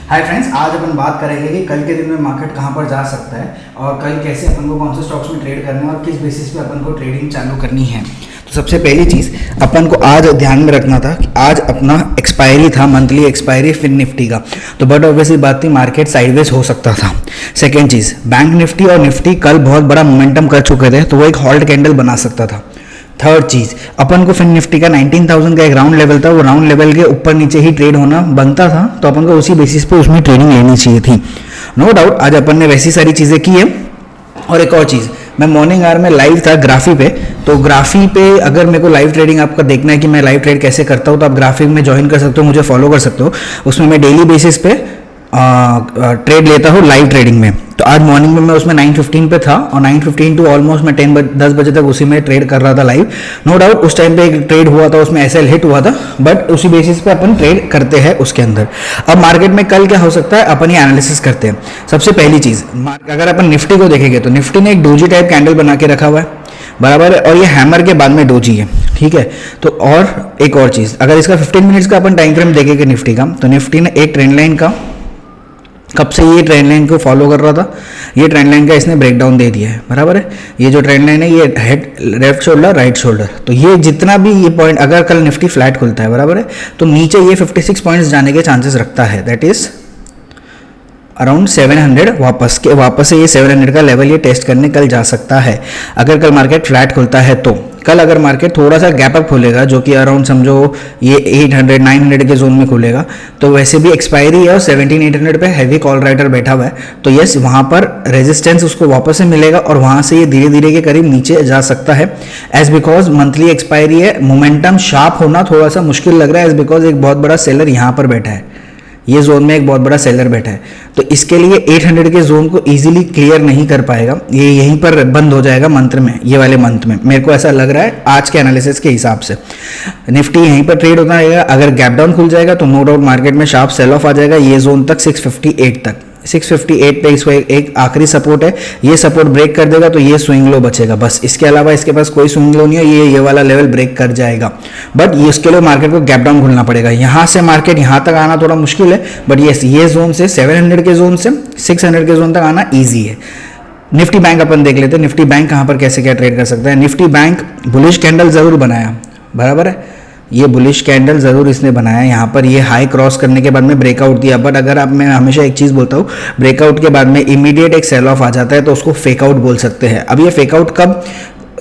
Hi friends, आज अपन बात करेंगे कि कल के दिन में मार्केट कहां पर जा सकता है और कल कैसे अपन को कौन से स्टॉक्स में ट्रेड करना है और किस बेसिस पे अपन को ट्रेडिंग चालू करनी है। तो सबसे पहली चीज़ अपन को आज ध्यान में रखना था कि आज अपना एक्सपायरी था, मंथली एक्सपायरी फिन निफ्टी का, तो बट ऑब्वियसली बात थी मार्केट साइडवेज हो सकता था। सेकेंड चीज़, बैंक निफ्टी और निफ्टी कल बहुत बड़ा मोमेंटम कर चुके थे, तो वो एक हॉल्ट कैंडल बना सकता था। थर्ड चीज़, अपन को फिन निफ्टी का 19,000 का एक राउंड लेवल था, वो राउंड लेवल के ऊपर नीचे ही ट्रेड होना बनता था, तो अपन को उसी बेसिस पे उसमें ट्रेडिंग लेनी चाहिए थी। नो डाउट आज अपन ने वैसी सारी चीज़ें की है। और एक और चीज़, मैं मॉर्निंग आवर में लाइव था ग्राफी पे, तो ग्राफी पे अगर मेरे को लाइव ट्रेडिंग आपका देखना है कि मैं लाइव ट्रेड कैसे करता हूँ, तो आप ग्राफिक में ज्वाइन कर सकते हो, मुझे फॉलो कर सकते हो। उसमें मैं डेली बेसिस पे ट्रेड लेता हूँ लाइव ट्रेडिंग में। तो आज मॉर्निंग में मैं उसमें 9:15 पे था और 9:15 टू ऑलमोस्ट मैं 10 बजे तक उसी में ट्रेड कर रहा था लाइव। नो डाउट उस टाइम पे एक ट्रेड हुआ था, उसमें एसएल हिट हुआ था, बट उसी बेसिस पे अपन ट्रेड करते हैं उसके अंदर। अब मार्केट में कल क्या हो सकता है अपन ये एनालिसिस करते हैं। सबसे पहली चीज़, अगर अपन निफ्टी को देखेंगे तो निफ्टी ने एक डोजी टाइप कैंडल बना के रखा हुआ है, बराबर है, और ये हैमर के बाद में डोजी है, ठीक है। तो और एक और चीज़, अगर इसका 15 मिनट्स का अपन टाइम फ्रेम देखेंगे निफ्टी का, तो निफ्टी ने एक ट्रेंड लाइन का, कब से ये ट्रेंड लाइन को फॉलो कर रहा था, ये ट्रेंड लाइन का इसने ब्रेकडाउन दे दिया है, बराबर है। ये जो ट्रेंड लाइन है ये head left shoulder right shoulder, तो ये जितना भी ये पॉइंट अगर कल निफ्टी फ्लैट खुलता है, बराबर है, तो नीचे ये 56 पॉइंट्स जाने के चांसेस रखता है, दैट इज अराउंड 700। वापस से ये 700 का लेवल ये टेस्ट करने कल जा सकता है अगर कल मार्केट फ्लैट खुलता है। तो कल अगर मार्केट थोड़ा सा गैप अप खुलेगा, जो कि अराउंड समझो ये 800 900 के जोन में खुलेगा, तो वैसे भी एक्सपायरी है और 17,800 पे हैवी कॉल राइटर बैठा हुआ है, तो यस वहाँ पर रेजिस्टेंस उसको वापस से मिलेगा और वहाँ से ये धीरे धीरे के करीब नीचे जा सकता है। एज बिकॉज मंथली एक्सपायरी है, मोमेंटम शार्प होना थोड़ा सा मुश्किल लग रहा है, एज बिकॉज एक बहुत बड़ा सेलर यहाँ पर बैठा है, ये जोन में एक बहुत बड़ा सेलर बैठा है, तो इसके लिए 800 के जोन को इजीली क्लियर नहीं कर पाएगा, ये यहीं पर बंद हो जाएगा मंथ में, ये वाले मंथ में मेरे को ऐसा लग रहा है आज के एनालिसिस के हिसाब से। निफ्टी यहीं पर ट्रेड होता रहेगा, अगर गैप डाउन खुल जाएगा तो नो डाउट मार्केट में शार्प सेल ऑफ आ जाएगा, ये जोन तक 658 तक, 658 पे इसको एक आखिरी सपोर्ट है, ये सपोर्ट ब्रेक कर देगा तो ये स्विंग लो बचेगा, बस इसके अलावा इसके पास कोई स्विंग लो नहीं है, ये वाला लेवल ब्रेक कर जाएगा, बट ये इसके लिए मार्केट को गैप डाउन खुलना पड़ेगा। यहाँ से मार्केट यहाँ तक आना थोड़ा मुश्किल है, बट ये जोन से 700 के जोन से 600 के जोन तक आना ईजी है। निफ्टी बैंक अपन देख लेते हैं, निफ्टी बैंक कहाँ पर कैसे क्या ट्रेड कर सकता है। निफ्टी बैंक बुलिश कैंडल जरूर बनाया, बराबर है, ये बुलिश कैंडल जरूर इसने बनाया, यहाँ पर ये हाई क्रॉस करने के बाद में ब्रेकआउट दिया, बट अगर आप, मैं हमेशा एक चीज़ बोलता हूँ, ब्रेकआउट के बाद में इमीडिएट एक सेल ऑफ आ जाता है तो उसको फेकआउट बोल सकते हैं। अब ये फेकआउट कब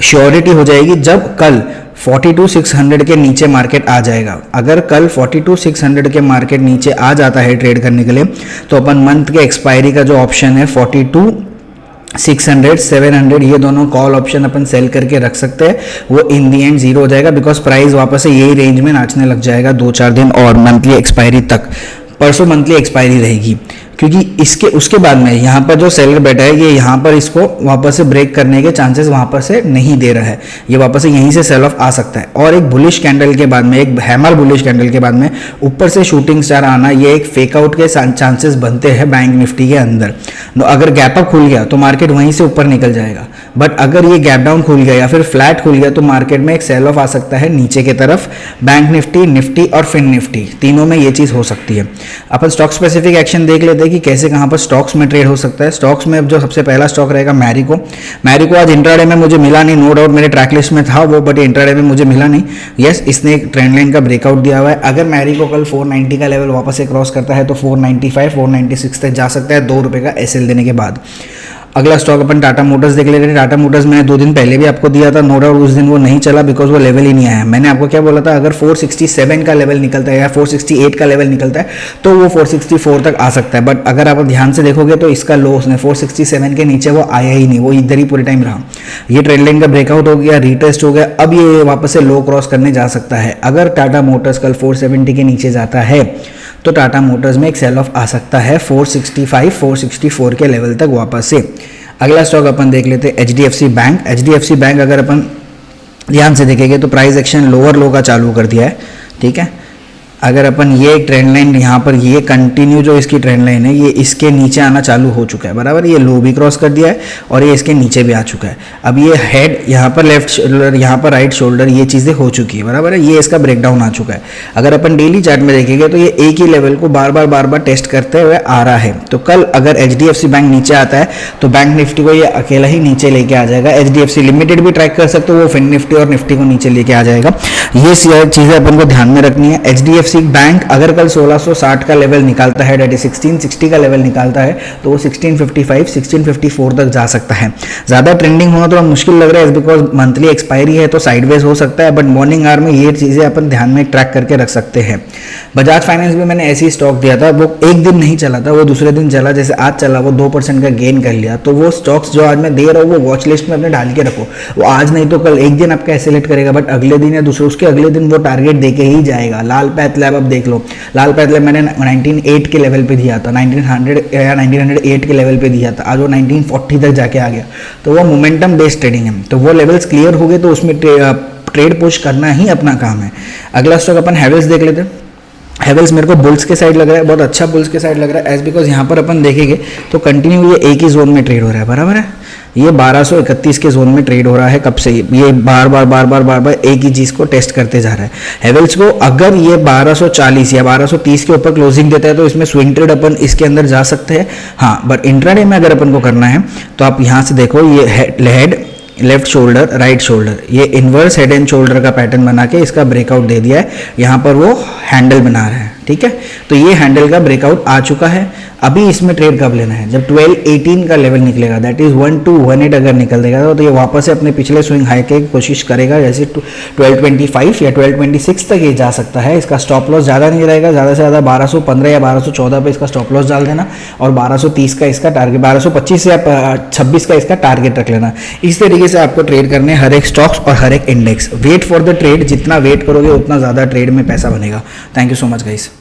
श्योरिटी हो जाएगी, जब कल 42,600 के नीचे मार्केट आ जाएगा। अगर कल 42,600 के मार्केट नीचे आ जाता है ट्रेड करने के लिए, तो अपन मंथ के एक्सपायरी का जो ऑप्शन है 42,600 700 ये दोनों कॉल ऑप्शन अपन सेल करके रख सकते हैं, वो इन दी एंड जीरो हो जाएगा, बिकॉज प्राइस वापस से यही रेंज में नाचने लग जाएगा 2-4 दिन और मंथली एक्सपायरी तक। परसों मंथली एक्सपायरी रहेगी, क्योंकि इसके उसके बाद में यहाँ पर जो सेलर बैठा है ये यहाँ पर इसको वापस से ब्रेक करने के चांसेस वहाँ पर से नहीं दे रहा है, ये वापस से यहीं से सेल ऑफ आ सकता है। और एक बुलिश कैंडल के बाद में, एक हैमर बुलिश कैंडल के बाद में ऊपर से शूटिंग स्टार आना, ये एक फेकआउट के चांसेस बनते हैं बैंक निफ्टी के अंदर। अगर गैप अप खुल गया तो मार्केट वहीं से ऊपर निकल जाएगा, बट अगर ये गैप डाउन खुल गया या फिर फ्लैट खुल गया तो मार्केट में एक सेल ऑफ आ सकता है नीचे की तरफ। बैंक निफ्टी, निफ्टी और फिन निफ्टी तीनों में ये चीज़ हो सकती है। अपन स्टॉक स्पेसिफिक एक्शन देख लेते हैं कि कैसे कहाँ पर स्टॉक्स में ट्रेड हो सकता है। स्टॉक्स में अब जो सबसे पहला स्टॉक रहेगा मैरिको। मैरिको आज इंट्राडे में मुझे मिला नहीं, नो डाउट मेरे ट्रैक लिस्ट में था वो, बट इंट्राडे में मुझे मिला नहीं। यस, इसने एक ट्रेंड लाइन का ब्रेकआउट दिया हुआ है, अगर मैरिको कल 490 का लेवल वापस से क्रॉस करता है तो 495 496 तक जा सकता है 2 रुपये का एसएल देने के बाद। अगला स्टॉक अपन टाटा मोटर्स देख लेते हैं। टाटा मोटर्स मैंने 2 दिन पहले भी आपको दिया था, नो डाउट उस दिन वो नहीं चला बिकॉज वो लेवल ही नहीं आया। मैंने आपको क्या बोला था, अगर 467 का लेवल निकलता है या 468 का लेवल निकलता है तो वो 464 तक आ सकता है, बट अगर आप ध्यान से देखोगे तो इसका लो उसने 467 के नीचे वो आया ही नहीं, वो इधर ही पूरे टाइम रहा। ये ट्रेंड लाइन का ब्रेकआउट हो गया, रीटेस्ट हो गया, अब ये वापस से लो क्रॉस करने जा सकता है। अगर टाटा मोटर्स कल 470 के नीचे जाता है तो टाटा मोटर्स में एक सेल ऑफ आ सकता है 465 464 के लेवल तक वापस से। अगला स्टॉक अपन देख लेते हैं एचडीएफसी बैंक। एचडीएफसी बैंक अगर अपन ध्यान से देखेंगे तो प्राइस एक्शन लोअर लो का चालू कर दिया है, ठीक है। अगर अपन ये ट्रेंड लाइन यहाँ पर ये कंटिन्यू जो इसकी ट्रेंड लाइन है ये इसके नीचे आना चालू हो चुका है, बराबर। ये लो भी क्रॉस कर दिया है और ये इसके नीचे भी आ चुका है। अब ये हेड यहाँ पर लेफ्ट शोल्डर, यहाँ पर राइट शोल्डर, ये चीज़ें हो चुकी है, बराबर है। ये इसका ब्रेकडाउन आ चुका है। अगर अपन डेली चार्ट में देखेंगे तो ये एक ही लेवल को बार बार टेस्ट करते हुए आ रहा है। तो कल अगर HDFC बैंक नीचे आता है तो बैंक निफ्टी को ये अकेला ही नीचे लेके आ जाएगा। HDFC लिमिटेड भी ट्रैक कर सकते हो, वो फिन निफ्टी और निफ्टी को नीचे लेके आ जाएगा। ये चीज़ें अपन को ध्यान में रखनी है। HDFC बैंक अगर कल 1660 का लेवल निकालता है, डेट इज 1660 का लेवल निकालता है, तो वो 1655 1654 तक जा सकता है। ज़्यादा ट्रेंडिंग होना थोड़ा मुश्किल लग रहा है बिकॉज मंथली एक्सपायरी है तो साइडवेज हो सकता है, बट मॉर्निंग आवर में ये चीज़ें अपन ध्यान में ट्रैक करके रख सकते हैं। बजाज फाइनेंस भी मैंने ऐसी स्टॉक दिया था, वो एक दिन नहीं चला था, वो दूसरे दिन चला, जैसे आज चला वो 2% का गेन कर लिया। तो वो स्टॉक्स जो आज मैं दे रहा हूँ वो वॉच लिस्ट में अपने डाल के रखो। वो आज नहीं तो कल एक दिन आपका एसेलेट करेगा, बट अगले दिन या दूसरे उसके अगले दिन वो टारगेट दे के ही जाएगा। लाल पैथ लैब अब देख लो, लाल पैथ लैब मैंने 1908 के लेवल पे दिया था, 1900 या 1908 के लेवल पे दिया था, आज वो 1940 तक जाके आ गया। तो वो मोमेंटम बेस्ड ट्रेडिंग है, तो वो लेवल्स क्लियर हो गए तो उसमें ट्रेड पुश करना ही अपना काम है। अगला स्टॉक अपन हैवेल्स देख लेते हैं। हैवेल्स मेरे को बुल्स के साइड लग रहा है, बहुत अच्छा बुल्स के साइड लग रहा है, एज बिकॉज यहाँ पर अपन देखेंगे तो कंटिन्यू ये एक ही जोन में ट्रेड हो रहा है, बराबर है। ये 1231 के जोन में ट्रेड हो रहा है कब से, ये बार बार एक ही चीज़ को टेस्ट करते जा रहा है। हैवेल्स को अगर ये 1240 या 1230 के ऊपर क्लोजिंग देता है तो इसमें स्विंग ट्रेड अपन इसके अंदर जा सकते हैं, हाँ। बट इंट्राडे में अगर अपन को करना है तो आप यहाँ से देखो, ये head, left shoulder, right shoulder, ये इन्वर्स हेड एंड शोल्डर का पैटर्न बना के इसका ब्रेकआउट दे दिया है। यहाँ पर वो हैंडल बना रहा है, ठीक है। तो ये हैंडल का ब्रेकआउट आ चुका है। अभी इसमें ट्रेड कब लेना है, जब 1218 का लेवल निकलेगा, दैट इज 1218 अगर निकल देगा तो ये वापस से अपने पिछले स्विंग हाई की कोशिश करेगा, जैसे 1225 या 1226 तक ये जा सकता है। इसका स्टॉप लॉस ज़्यादा नहीं रहेगा, ज़्यादा से ज़्यादा 1215 या 1214 पे इसका स्टॉप लॉस डाल देना और 1230 का इसका टारगेट, 1225 या 26 का इसका टारगेट रख लेना। इस तरीके से आपको ट्रेड करने हर एक स्टॉक्स और हर एक index. Wait for the trade, जितना वेट करोगे उतना ज़्यादा ट्रेड में पैसा बनेगा। Thank you so much guys.